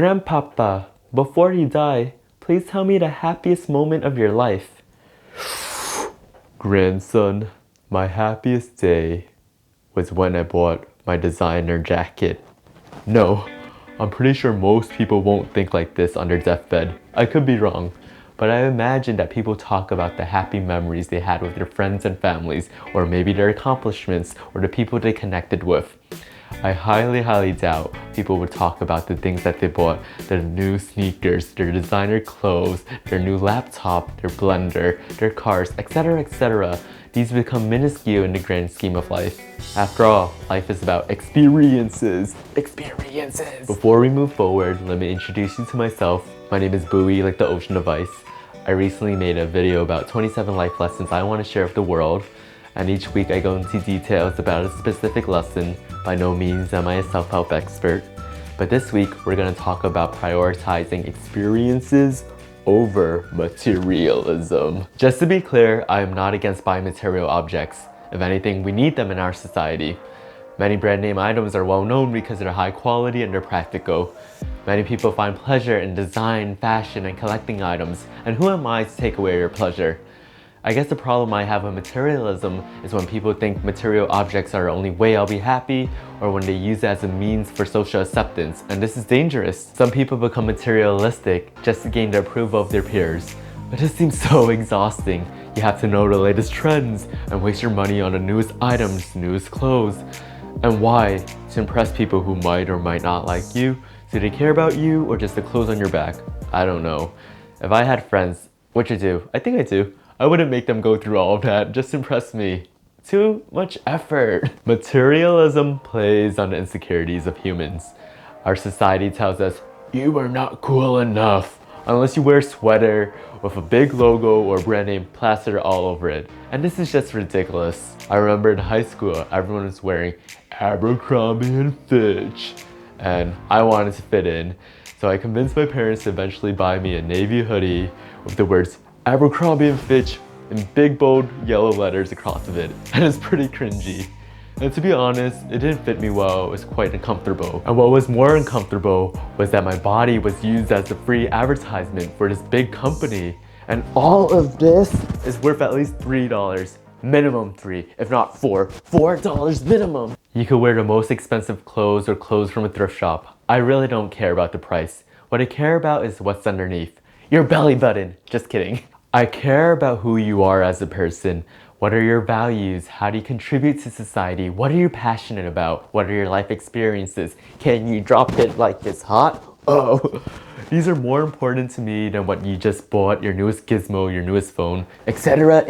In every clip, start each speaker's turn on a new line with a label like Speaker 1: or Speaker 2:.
Speaker 1: Grandpapa, before you die, please tell me the happiest moment of your life. Grandson, my happiest day was when I bought my designer jacket. No, I'm pretty sure most people won't think like this on their deathbed. I could be wrong, but I imagine that people talk about the happy memories they had with their friends and families, or maybe their accomplishments, or the people they connected with. I highly doubt people would talk about the things that they bought, their new sneakers, their designer clothes, their new laptop, their blender, their cars, etc. These become minuscule in the grand scheme of life. After all, life is about experiences. Experiences! Before we move forward, let me introduce you to myself. My name is Bui, like the ocean of ice. I recently made a video about 27 life lessons I want to share with the world. And each week I go into details about a specific lesson. By no means am I a self-help expert. But this week we're going to talk about prioritizing experiences over materialism. Just to be clear, I am not against buying material objects. If anything, we need them in our society. Many brand name items are well known because they're high quality and they're practical. Many people find pleasure in design, fashion, and collecting items, and who am I to take away your pleasure? I guess the problem I have with materialism is when people think material objects are the only way I'll be happy, or when they use it as a means for social acceptance, and this is dangerous. Some people become materialistic just to gain the approval of their peers. But this seems so exhausting. You have to know the latest trends and waste your money on the newest items, newest clothes. And why? To impress people who might or might not like you? Do they care about you or just the clothes on your back? I don't know. If I had friends, which I do, I think I do, I wouldn't make them go through all of that just to impress me. Too much effort. Materialism plays on the insecurities of humans. Our society tells us, you are not cool enough unless you wear a sweater with a big logo or brand name plastered all over it. And this is just ridiculous. I remember in high school, everyone was wearing Abercrombie and Fitch, and I wanted to fit in. So I convinced my parents to eventually buy me a navy hoodie with the words Abercrombie and Fitch in big bold yellow letters across of it, and it's pretty cringy. And to be honest, it didn't fit me well, it was quite uncomfortable. And what was more uncomfortable was that my body was used as a free advertisement for this big company. And all of this is worth at least $3. Minimum $3, if not $4 minimum. You could wear the most expensive clothes or clothes from a thrift shop. I really don't care about the price. What I care about is what's underneath. Your belly button. Just kidding. I care about who you are as a person. What are your values? How do you contribute to society? What are you passionate about? What are your life experiences? Can you drop it like it's hot? Oh, these are more important to me than what you just bought, your newest gizmo, your newest phone, etc.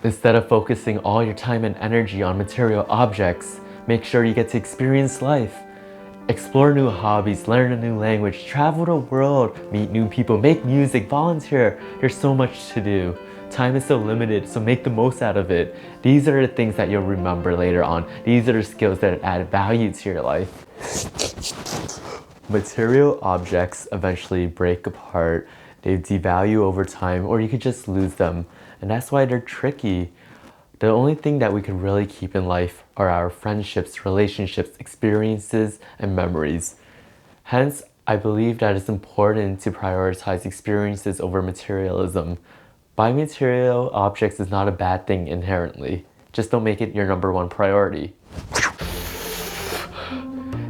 Speaker 1: Instead of focusing all your time and energy on material objects, make sure you get to experience life. Explore new hobbies, learn a new language, travel the world, meet new people, make music, volunteer. There's so much to do. Time is so limited, so make the most out of it. These are the things that you'll remember later on. These are the skills that add value to your life. Material objects eventually break apart. They devalue over time, or you could just lose them. And that's why they're tricky. The only thing that we can really keep in life are our friendships, relationships, experiences, and memories. Hence, I believe that it's important to prioritize experiences over materialism. Buying material objects is not a bad thing inherently. Just don't make it your #1 priority.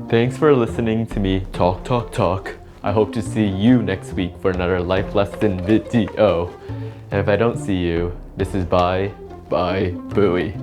Speaker 1: Thanks for listening to me talk. I hope to see you next week for another life lesson video. And if I don't see you, this is Bye By Bui.